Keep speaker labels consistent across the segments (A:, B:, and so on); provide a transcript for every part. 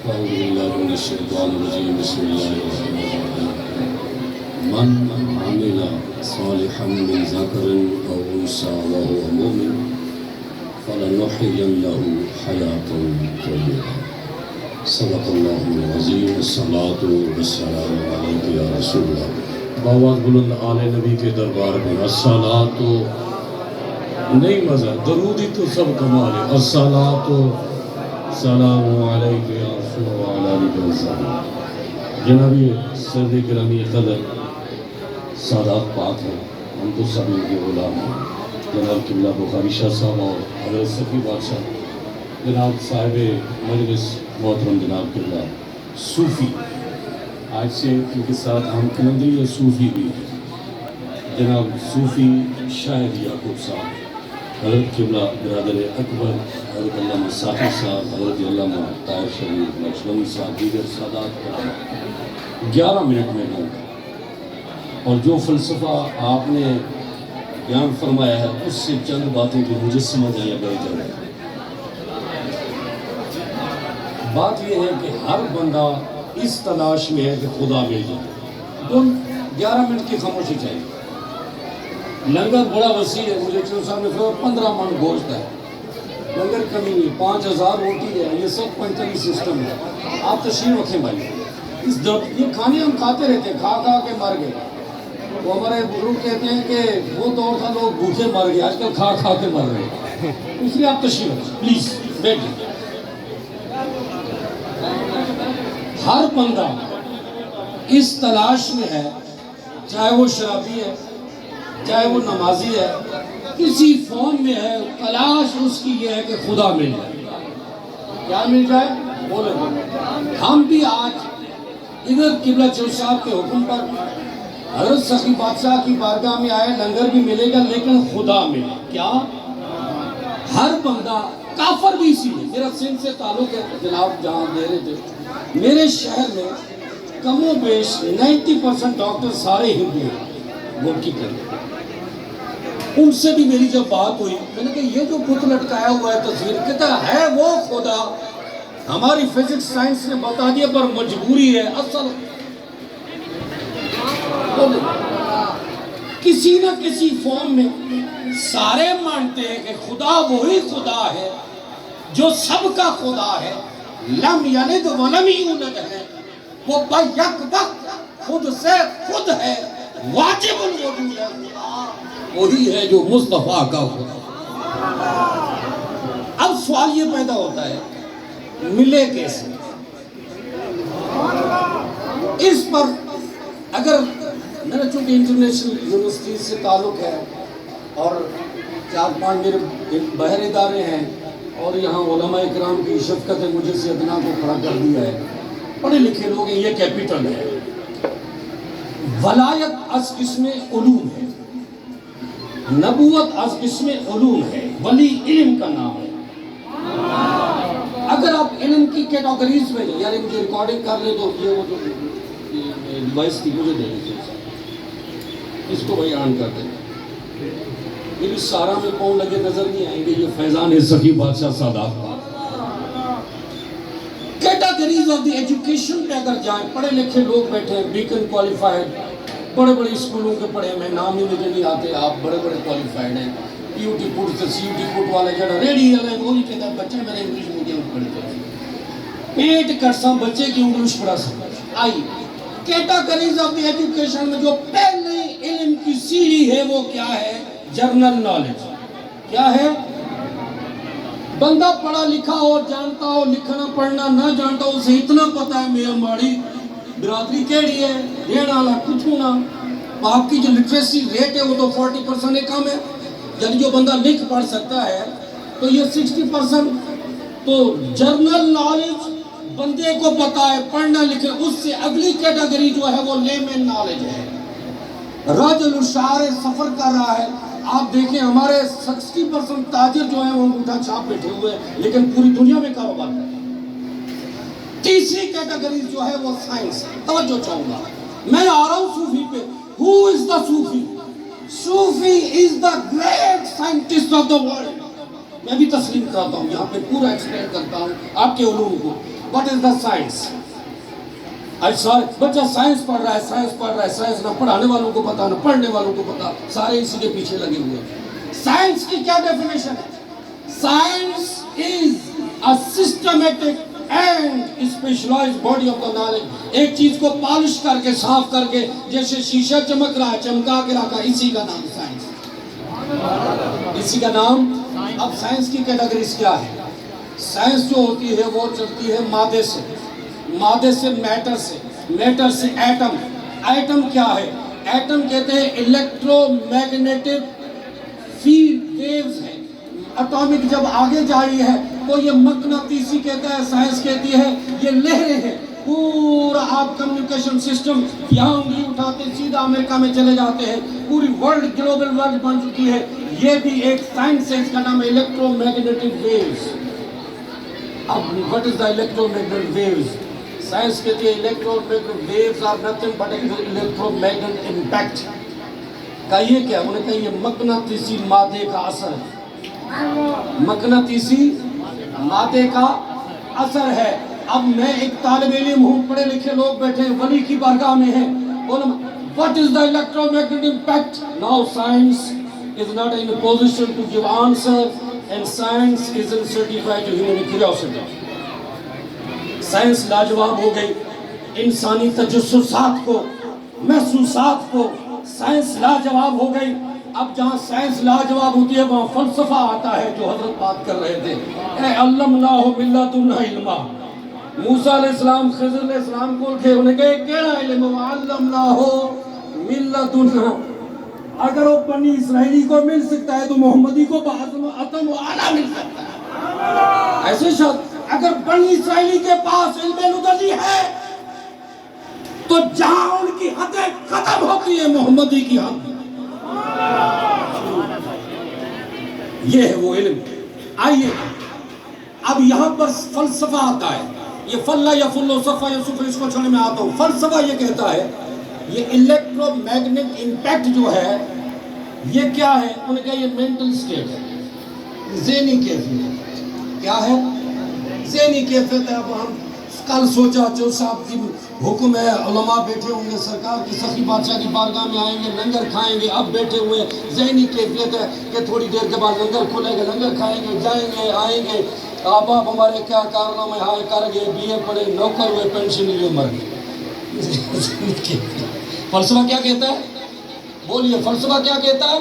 A: أعوذ بالله من الشيطان الرجيم بسم الله الرحمن الرحيم من عمل صالحا من ذكر أو أنثى وهو مؤمن فلنحيينه حياة طيبة صدق الله العظيم الصلاة والسلام عليك يا رسول الله بآواز بلند آل نبی کے دربار میں الصلاۃ نہیں مزہ درودی تو سب کمال ہے الصلاۃ سلام علیک یا رسول اللہ علیہ وسلم جنابی سید گرامی قدر سادات پاک ہیں ہم تو سب ان کے غلام ہیں جناب قبلہ بخاری شاہ صاحب اور حضرت صفی بادشاہ جناب صاحب مجلس محترم جناب قبلہ صوفی آج سے ان کے ساتھ ہم کلندری اور صوفی بھی جناب صوفی شاہد یعقوب صاحب حضرت قبلہ برادر اکبر حضرت علامہ صاحب صاحب حضرت علامہ طاہر شریف لکشمنی صاحب دیگر سادات 11 منٹ میں ہوں اور جو فلسفہ آپ نے بیان فرمایا ہے اس سے چند باتیں جو مجھے سمجھ آیا گئے جا رہے ہیں۔ بات یہ ہے کہ ہر بندہ اس تلاش میں ہے کہ خدا مل جائے 11 منٹ کی خاموشی چاہیے۔ لنگر بڑا وسیع ہے، مجھے چلو صاحب نے فرمایا 15 من گوشت ہے، لنگر کمی نہیں، 5000 روٹی ہے، یہ سب پنچنی سسٹم ہے۔ آپ تشریف رکھیں بھائی، یہ کھانے ہم کھاتے رہتے ہیں، کھا کھا کے مر گئے۔ وہ ہمارے بزرگ کہتے ہیں کہ وہ دور تھا لوگ بھوکے مر گئے، آج کل کھا کھا کے مر رہے ہیں، اس لیے آپ تشریف رکھیں پلیز بیٹھیں۔ ہر بندہ اس تلاش میں ہے، چاہے وہ شرابی ہے چاہے وہ نمازی ہے، کسی فارم میں ہے، تلاش اس کی یہ ہے کہ خدا مل جائے۔ کیا مل جائے؟ بولے ہم بھی آج ادھر قبلہ چودھ صاحب کے حکم پر حضرت سخی بادشاہ کی بارگاہ میں آئے، لنگر بھی ملے گا لیکن خدا ملے۔ کیا؟ ہر بندہ کافر بھی اسی میں، میرا سندھ سے تعلق ہے، جناب جہاں دے رہے تھے، میرے شہر میں کم و بیش 90% ڈاکٹر سارے ہندو ہیں، وہ کی طرح۔ ان سے بھی میری جب بات ہوئی، میں نے کہا یہ جو بت لٹکایا ہوا ہے تصویر، کہتا ہے وہ خدا، ہماری فزکس سائنس نے بتا دیا پر مجبوری ہے، اصل کسی نہ کسی فارم میں سارے مانتے ہیں کہ خدا وہی خدا ہے جو سب کا خدا ہے، لم یلد ولم یولد ہے، وہ بیک وقت خود سے خود ہے، واجب الوجود ہے، وہی ہے جو مصطفیٰ کا خدا۔ اب سوال یہ پیدا ہوتا ہے ملے کیسے؟ اس پر اگر میرا چونکہ انٹرنیشنل یونیورسٹی سے تعلق ہے اور 4-5 میرے باہر ادارے ہیں اور یہاں علماء اکرام کی شفقت ہے، مجھے سے ادنا کو کھڑا کر دیا ہے، پڑھے لکھے لوگ ہیں، یہ کیپیٹل ہے۔ ولایت از قسم علوم ہے، نبوت از قسم علوم ہے، ولی علم کا نام ہے۔ اگر آپ علم کی کیٹاگریز میں یار مجھے ریکارڈنگ کر لیں تو یہ وہ جو ڈیوائس کی مجھے دے دیتے اس کو بھائی آن کر دیں، میری سارا میں پاؤں لگے نظر نہیں آئیں گے، یہ فیضان سخی بادشاہ سادات پاک۔ کیٹاگریز آف دی ایجوکیشن پہ اگر جائیں، پڑھے لکھے لوگ بیٹھے ہیں، بیکن کوالیفائڈ، بڑے بڑے اسکولوں کے پڑھے، میں نام ہی مجھے نہیں آتے، آپ بڑے بڑے کوالیفائڈ ہیں، پی یو ٹی پوٹ سے سی یو ٹی پوٹ والے جڑا ریڈی ہے وہی کہتا ہے بچے میرے انگلش میڈیم پڑھتے ہیں، پیٹ کرساں بچے کی انگلش پڑھا سکتا ہے۔ آئی کیٹاگریز آف دی ایجوکیشن میں جو پہلے علم کی سیڑھی ہے وہ کیا ہے؟ General knowledge. کیا ہے؟ بندہ پڑھا لکھا ہو، جانتا ہو، لکھنا پڑھنا نہ جانتا ہو، اسے اتنا پتا ہے میاں ماڑی برادری کیڑی ہے، دینا لا کچھ ہونا، آپ کی جو لٹریسی ریٹ ہے وہ تو 40% کم ہے، یعنی جو بندہ لکھ پڑھ سکتا ہے تو یہ 60%۔ تو جرنل نالج بندے کو پتا ہے، پڑھنا لکھنا، اس سے اگلی کیٹاگری جو ہے وہ لیمن نالج ہے۔ رجل شعر سفر کر رہا ہے، آپ دیکھیں ہمارے 60% تاجر جو ہیں وہ انگوٹھا چھاپ بیٹھے ہوئے ہیں لیکن پوری دنیا میں کاروبار کرتے ہیں۔ تیسری کیٹاگری جو ہے وہ سائنس ہے، توجہ چاہوں گا، میں آ رہا ہوں صوفی پہ۔ Who is the Sufi? Sufi is the great scientist of the world۔ میں بھی تسلیم کرتا ہوں، یہاں پہ پورا ایکسپلین کرتا ہوں آپ کے علوم کو۔ what is the science? ایسا بچہ سائنس پڑھ رہا ہے، سائنس نہ پڑھانے والوں کو پتا نہ پڑھنے والوں کو پتا، سارے اسی کے پیچھے لگے ہوئے ہیں۔ سائنس کی کیا ڈیفینیشن ہے؟ Science is a systematic and specialized body of the knowledge۔ ایک چیز کو پالش کر کے صاف کر کے، جیسے شیشہ چمک رہا ہے چمکا کے رکھا، اسی کا نام سائنس، اسی کا نام۔ اب سائنس کی کیٹیگریز کیا ہے؟ سائنس جو ہوتی ہے وہ چلتی ہے مادے سے، مادے سے میٹر سے، میٹر سے ایٹم۔ ایٹم کیا ہے؟ ایٹم کہتے ہیں الیکٹرو میگنیٹک فیلڈ ویوز ہے۔ اٹامک جب آگے جاری ہے تو یہ مقناطیسی کہتا ہے، سائنس کہتی ہے یہ لہریں ہیں۔ پورا آپ کمیونیکیشن سسٹم یہاں انگلی اٹھاتے سیدھا امریکہ میں چلے جاتے ہیں، پوری ورلڈ گلوبل ورلڈ بن چکی ہے۔ یہ بھی ایک سائنس ہے، اس کا نام ہے الیکٹرو میگنیٹک ویوز۔ اب what is the electromagnetic waves؟ Science کہتی ہے electromagnetic waves are nothing but electromagnetic impact۔ کہیے کیا؟ انہوں نے کہا یہ مقناطیسی مادے کا اثر ہے، مقناطیسی مادے کا اثر ہے۔ اب میں ایک طالب علم ہوں، پڑھے لکھے لوگ بیٹھے ہیں، ولی کی بارگاہ میں ہیں، بولو what is the electromagnetic impact؟ Now science is not in a position to give answer and science isn't certified to human curiosity۔ Science لاجواب ہو گئی، انسانی تجسسات کو، محسوسات کو سائنس لاجواب ہو گئی۔ اب جہاں سائنس لاجواب ہوتی ہے وہاں فلسفہ آتا ہے، جو حضرت بات کر رہے تھے، اے علمناہ من لدنا علما۔ موسیٰ علیہ السلام خضر علیہ السلام کو اٹھے، انہیں کہے کیڑا علم ہے؟ علمناہ من لدنا۔ اگر وہ بنی اسرائیلی کو مل سکتا ہے تو محمدی کو بعضم اتم و اعلیٰ مل سکتا ہے۔ ایسے شخص اگر بنی اسرائیلی کے پاس علم لدنی ہے تو جہاں ان کی حدیں ختم ہوتی ہے محمدی کی حد، یہ ہے وہ علم۔ آئیے اب یہاں پر فلسفہ آتا ہے، یہ فلا یا فلو صفا یا صفر، اس کو چھوڑنے میں آتا ہوں۔ فلسفہ یہ کہتا ہے یہ الیکٹرو میگنیٹک امپیکٹ جو ہے یہ کیا ہے؟ انہوں نے کہا یہ مینٹل سٹیٹ ہے، ذہنی کیفیت۔ کیا ہے؟ ذہنی کیفیت ہے۔ اب ہم کل سوچا جو صاحب کی حکم ہے، علماء بیٹھے ہوں گے، سرکار کی سخی بادشاہ کی بارگاہ میں آئیں گے، لنگر کھائیں گے، اب بیٹھے ہوئے ذہنی کیفیت ہے کہ تھوڑی دیر کے بعد لنگر کھلے گا، لنگر کھائیں گے، جائیں گے، آئیں گے، آپ ہمارے کیا کارنامے ہائے کر گئے، بی اے پڑھے، نوکر ہوئے، پینشن لیے، مر گئے۔ فلسفہ کیا کہتا ہے؟ بولیے فلسفہ کیا کہتا ہے؟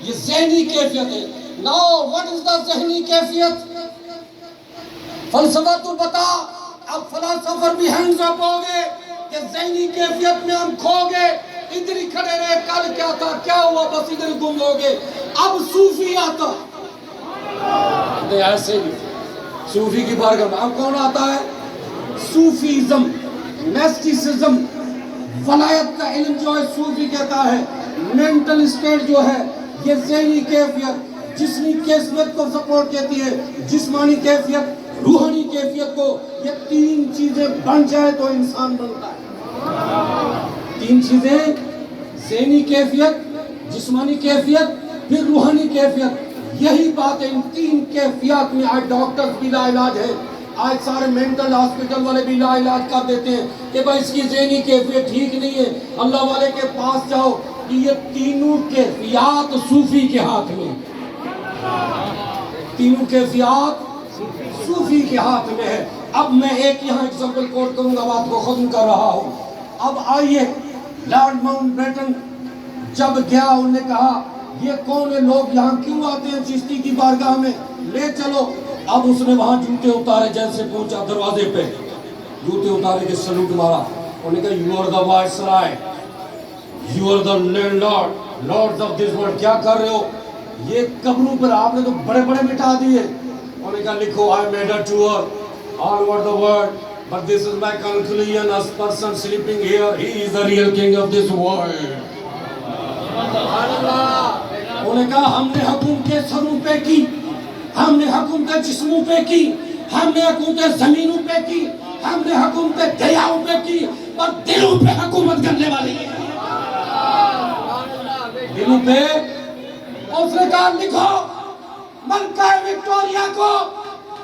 A: یہ ذہنی کیفیت ہے۔ ناؤ واٹ از دا ذہنی کیفیت؟ فلسفہ تو بتا۔ اب فلسفر بھی ہینڈز اپ ہو گئے کہ ذہنی کیفیت میں ہم کھو گئے، ادھر ہی کھڑے رہے، کل کیا تھا، کیا ہوا، بس ادھر گم ہو گئے۔ اب صوفی آتا، ایسے ہی صوفی کی بارگاہ میں اب کون آتا ہے؟ صوفیزم، میسٹیسزم، ولایت کا علم جو ہے صوفی کہتا ہے مینٹل اسٹیٹ جو ہے یہ ذہنی کیفیت، جسمی کیفیت کو سپورٹ کہتی ہے، جسمانی کیفیت، روحانی کیفیت کو۔ یہ تین چیزیں بن جائے تو انسان بنتا ہے۔ تین چیزیں، ذہنی کیفیت، جسمانی کیفیت، پھر روحانی کیفیت۔ یہی بات ہے، ان تین کیفیات میں آج ڈاکٹرز بھی لا علاج ہے، آج سارے مینٹل ہاسپٹل والے بھی لا علاج کر دیتے ہیں کہ بھائی اس کی ذہنی کیفیت ٹھیک نہیں ہے، اللہ والے کے پاس جاؤ۔ یہ تینوں کیفیات صوفی کے ہاتھ میں، تینوں کیفیات صوفی کے ہاتھ میں ہے۔ اب میں ایک یہاں ایگزامپل کوٹ کروں گا، بات کو ختم کر رہا ہوں۔ اب آئیے، لارڈ ماؤنٹ بیٹن جب گیا، انہوں نے کہا یہ کون ہے، لوگ یہاں کیوں آتے ہیں چشتی کی بارگاہ میں، لے چلو۔ اب اس نے وہاں جوتے اتارے، جیسے پہنچا دروازے پہ جوتے اتارے کے سلوٹ مارا۔ انہوں نے کہا you are the viceroy, you are the landlord, lords of this world, کیا کر رہے ہو؟ یہ قبروں پر آپ نے تو بڑے بڑے مٹا دیے۔ انہوں نے کہا لکھو I made a tour all over the world but this is my conclusion as person sleeping here he is the real king of this world۔ انہوں نے کہا ہم نے حکومتیں سروں پہ کی، ہم نے حکومتیں جسموں پہ کی، ہم نے حکومتیں زمینوں پہ کی، ہم نے حکومتیں دریاؤں پہ کی، پر دلوں پہ حکومت کرنے والی ہے، دلوں پہ۔ اس نے کہا لکھو ملکہ وکٹوریہ کو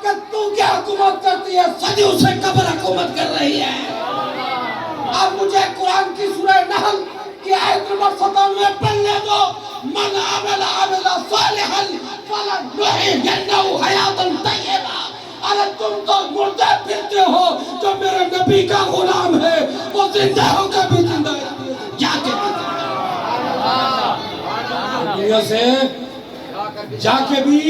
A: کہ تو کیا حکومت کرتی ہے؟ صدیوں سے قبر حکومت کر رہی ہے. اب مجھے قرآن کی سورہ نحل کی آیت نمبر 97 پڑھنے دو. من عمل صالحا فلنحيينه حیاتا طیبہ. ارے تم تو مردے پھرتے ہو، جو میرے نبی کا غلام ہے وہ زندہ ہو کے بھی زندہ ہے، جا کے بھی دنیا سے جا کے بھی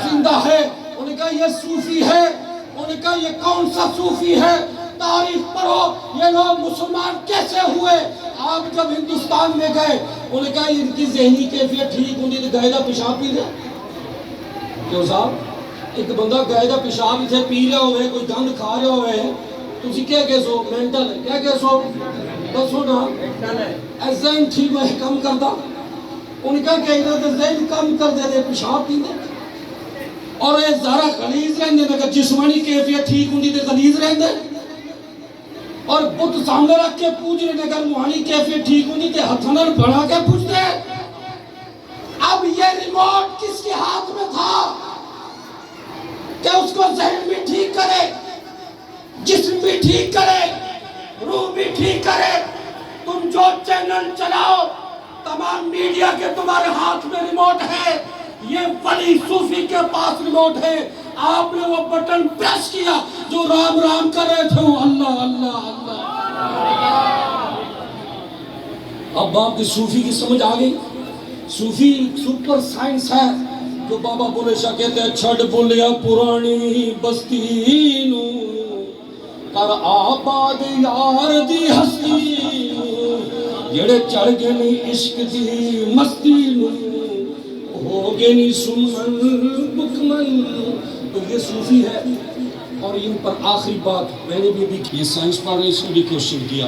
A: زندہ ہے. انہوں نے کہا یہ صوفی ہے. انہوں نے کہا یہ کون سا صوفی ہے؟ تاریخ پڑھو یہ لوگ مسلمان کیسے ہوئے. آپ جب ہندوستان میں گئے انہوں نے کہا ان کی ذہنی کیفیت ٹھیک ہوتی تو گائدہ پیشاب پی دے. کیوں صاحب ایک بندہ گائدہ پیشاب اسے پی رہے ہوئے، کوئی گند کھا رہے ہوئے، تسی کیا کہسو؟ مینٹل ہے. کیا کہسو؟ دسو نا. ذہن ٹھیک ہے کم کردہ. ان کا کہنا کہ ذہن کم کر دے پیشاب پی دے. اور یہ ذرا غلیظ رہندے اگر جسمانی کیفیت ٹھیک ہوندی تے غلیظ رہندے. اور بت سامنے رکھ کے پوچھ رہے اگر روحانی کیفیت ٹھیک ہوندی تے ہتھاں نال بڑھا کے پوچھ دے. اب یہ ریموٹ کس کے ہاتھ میں تھا کہ اس کو ذہن بھی ٹھیک کرے، جسم بھی ٹھیک کرے، روح بھی ٹھیک کرے. تم جو چینل چلاؤ تمام میڈیا کے تمہارے ہاتھ میں ریموٹ ہے. یہ ولی صوفی کے پاس ریموٹ ہے. آپ نے وہ بٹن پریس کیا جو رام رام کر رہے تھے، اللہ اللہ اللہ. اب آپ کی صوفی کی سمجھ آ گئی. صوفی سپر سائنس ہے. جو بابا بولے شاہ کہتے ہیں چھڑ بولیا پرانی بستی نو کر آباد یار دی ہستی نو جڑے چڑھ گئے نہیں عشق دی مستی نو ہو گئے نہیں سمن بکمن. تو یہ صوفی ہے. اور ان پر آخری بات میں نے بھی یہ سائنس پڑھ رہے اس نے بھی کوشچن کیا.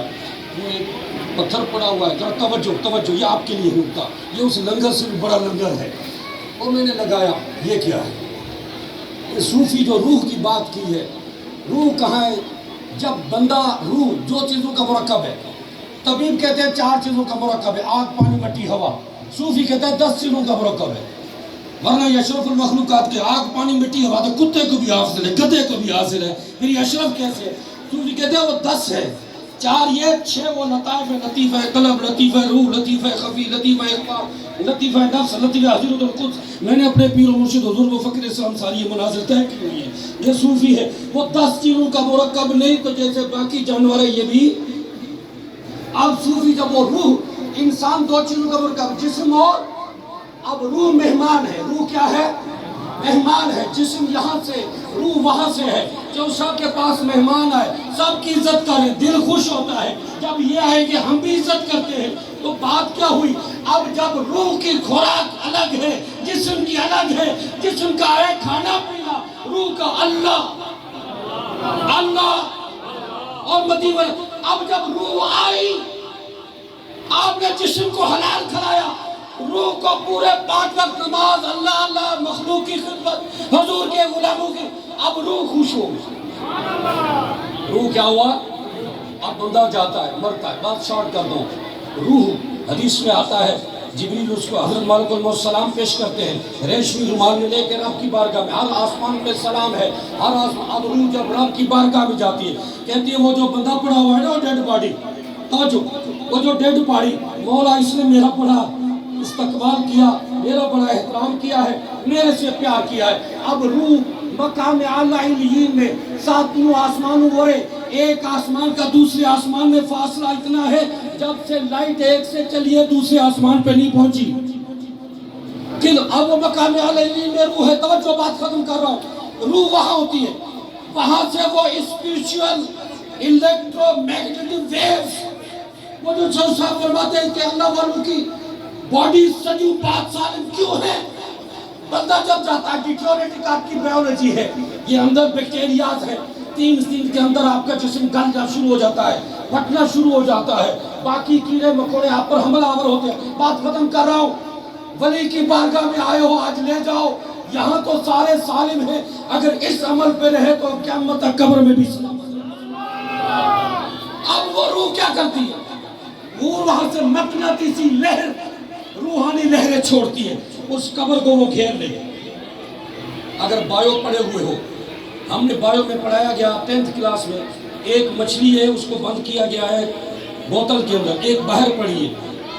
A: یہ پتھر پڑا ہوا ہے، ذرا توجہ یہ آپ کے لیے نکتا. یہ اس لنگر سے بھی بڑا لنگر ہے. اور میں نے لگایا یہ کیا ہے؟ یہ صوفی جو روح کی بات کی ہے. روح کہاں ہے؟ جب بندہ روح جو چیزوں کا مرکب ہے. طبیب کہتے ہیں 4 چیزوں کا مرکب ہے، آگ پانی مٹی ہوا. صوفی کہتا ہے 10 چیزوں کا مرکب ہے. ورنہ یہ اشرف المخلوقات کے آگ پانی مٹی ہوا تو کتے کو بھی حاصل ہے، گدھے کو بھی حاصل ہے، پھر یہ اشرف کیسے ہے؟ صوفی کہتے ہیں وہ 10 ہے. 4 یہ، 6 وہ لطائف ہے. لطیفہ قلب، لطیفہ روح، لطیفہ خفی، لطیفہ اقبال، لطیفہ نفس، لطیفہ حضرت القدس. میں نے اپنے پیر و مرشد حضور و فقیر اسلام ساری یہ مناظر طے کی ہوئی ہے. یہ صوفی ہے. وہ 10 چیزوں کا مرکب نہیں تو جیسے باقی جانور ہے یہ بھی. اب صوفی جب وہ روح انسان 2 چیزوں کا مرکب جسم اور اب روح مہمان ہے. روح کیا ہے؟ مہمان ہے. جسم یہاں سے، روح وہاں سے ہے. جو سب کے پاس مہمان آئے سب کی عزت کرے، دل خوش ہوتا ہے. جب یہ آئے کہ ہم بھی عزت کرتے ہیں تو بات کیا ہوئی؟ اب جب روح کی خوراک الگ ہے، جسم کی الگ ہے. جسم کا ہے کھانا پینا، روح کا اللہ اللہ اور مدیور. اب جب روح آئی آپ نے جسم کو حلال کھلایا، روح کو پورے 5 وقت نماز، اللہ اللہ، مخلوق کی خدمت، حضور کے غلاموں کی. اب روح خوش ہو گئی. روح کیا ہوا؟ اب بندہ جاتا ہے مرتا ہے. بات شارٹ کر دوں. روح حدیث میں آتا ہے جبریل اس کو حضرت مالک الموت سلام پیش کرتے ہیں ریشمی رومال میں لے کے رب کی بارگاہ میں. ہر آسمان میں سلام ہے، ہر آسمان. اب روح جب رب کی بارگاہ میں جاتی ہے کہتی ہے وہ جو بندہ پڑا ہوا ہے نا وہ ڈیڈ باڈی، وہ جو ڈیڈ باڈی، مولا اس نے میرا بڑا استقبال کیا، میرا بڑا احترام کیا ہے، میرے سے پیار کیا ہے. اب روح مقام اعلیٰ علیین میں 7 آسمانوں ہوئے. ایک آسمان کا دوسرے آسمان میں فاصلہ اتنا ہے جب سے لائٹ ایک سے چلی ہے دوسرے آسمان پہ نہیں پہنچی. اب وہ مقام اعلیٰ علیین میں روح ہے. توجہ بات ختم کر رہا ہوں. روح وہاں ہوتی ہے، وہاں سے وہ اسپریچول الیکٹرو میگنیٹک ویوز، وہ جو صاحب فرماتے ہیں کہ اللہ والوں کی باڈی صدیوں 5 سال کیوں ہے؟ بندہ جب جاتا ہے ڈیٹیوریٹک آپ کی بیولوجی ہے، یہ اندر بیکٹیریاز ہے. 3 دن کے اندر آپ کا جسم گلنا شروع ہو جاتا ہے، پھٹنا شروع ہو جاتا ہے، باقی کیڑے مکوڑے آپ پر حملہ آور ہوتے ہیں. بات ختم کر رہا ہوں. ولی کی بارگاہ میں آئے ہو آج لے جاؤ. یہاں تو سارے سالم ہیں، اگر اس عمل پہ رہے تو قیامت تک قبر میں بھی سلامت. اب وہ روح کیا کرتی ہے؟ وہ وہاں سے مقناطیسی لہر، روحانی لہریں چھوڑتی ہے، اس قبر کو وہ گھیر لے. اگر بایو پڑے ہوئے ہو ہم نے بایو میں پڑھایا گیا 10th کلاس میں، ایک مچھلی ہے اس کو بند کیا گیا ہے بوتل کے اندر، ایک باہر پڑی ہے،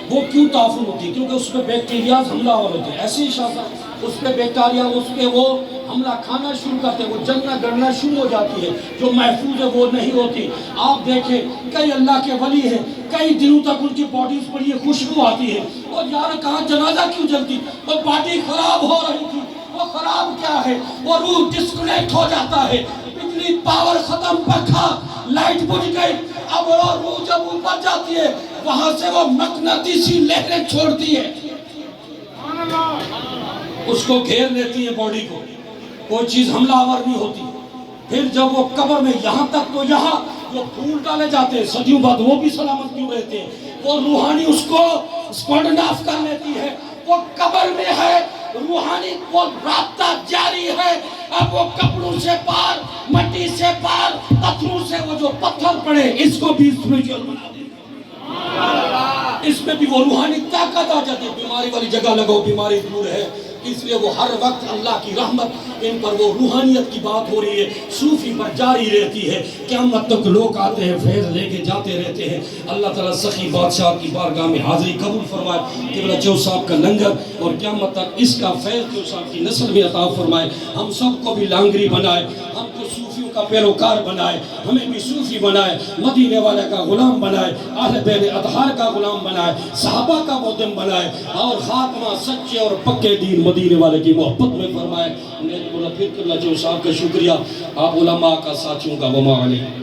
A: وہ کیوں تعفن ہوتی ہے؟ کیونکہ اس پہ بیکٹیریاز حملہ آور ہوتے ہیں، ایسے ہی شاید اس پہ بیکٹیریا اس پہ وہ حملہ کھانا شروع کرتے ہیں، وہ جلنا گڑنا شروع ہو جاتی ہے، جو محفوظ ہے وہ نہیں ہوتی۔ آپ دیکھیں کئی اللہ کے ولی ہیں، کئی دنوں تک ان کی باڈیز پر یہ خوشبو آتی ہے، اور یار کہاں جنازہ کیوں جلتی؟ وہ باڈی خراب ہو رہی تھی۔ وہ خراب کیا ہے؟ وہ روح ڈسکنیکٹ ہو جاتا ہے، بجلی پاور ختم، پنکھا لائٹ بجھ گئی، اب وہ روح جب اوپر جاتی ہے وہاں سے وہ مقناطیسی لہریں چھوڑتی ہے، اس کو گھیر لیتی ہے باڈی کو، کوئی چیز حملہ آور نہیں ہوتی۔ پھر جب وہ قبر میں یہاں تک تو یہاں جو پھول ڈالے جاتے ہیں صدیوں بعد وہ بھی سلامت کیوں رہتے ہیں، وہ روحانی اس کو اسکوڈن آف کر لیتی ہے، وہ قبر میں ہے، روحانی وہ رابطہ جاری ہے۔ اب وہ کپڑوں سے پار، مٹی سے پار، پتھروں سے وہ جو پتھر پڑے اس کو بھی اسپریچول بنا دے، اس میں بھی وہ روحانی طاقت آ جاتی ہے۔ بیماری والی جگہ لگو، بیماری دور ہے، اس لیے وہ ہر وقت اللہ کی رحمت ان پر وہ روحانیت کی بات ہو رہی ہے، صوفی پر جاری رہتی ہے، قیامت تک لوگ آتے ہیں فیض لے کے جاتے رہتے ہیں۔ اللہ تعالیٰ سخی بادشاہ کی بارگاہ میں حاضری قبول فرمائے، قبلہ چو صاحب کا لنگر اور قیامت تک اس کا فیض چو صاحب کی نسل میں عطا فرمائے، ہم سب کو بھی لانگری بنائے، ہم کو صوفیوں کا پیروکار بنائے، ہمیں بھی صوفی بنائے، مدینے والے کا غلام بنائے، اہل بیت اطہار کا غلام بنائے، صحابہ کا مودم بنائے، اور خاتمہ سچے اور پکے دین مدینے والے کی محبت میں فرمائے۔ میں نے بولا پھر قبلہ چو صاحب کا شکریہ، آپ علماء کا ساتھیوں کا وما علیہ۔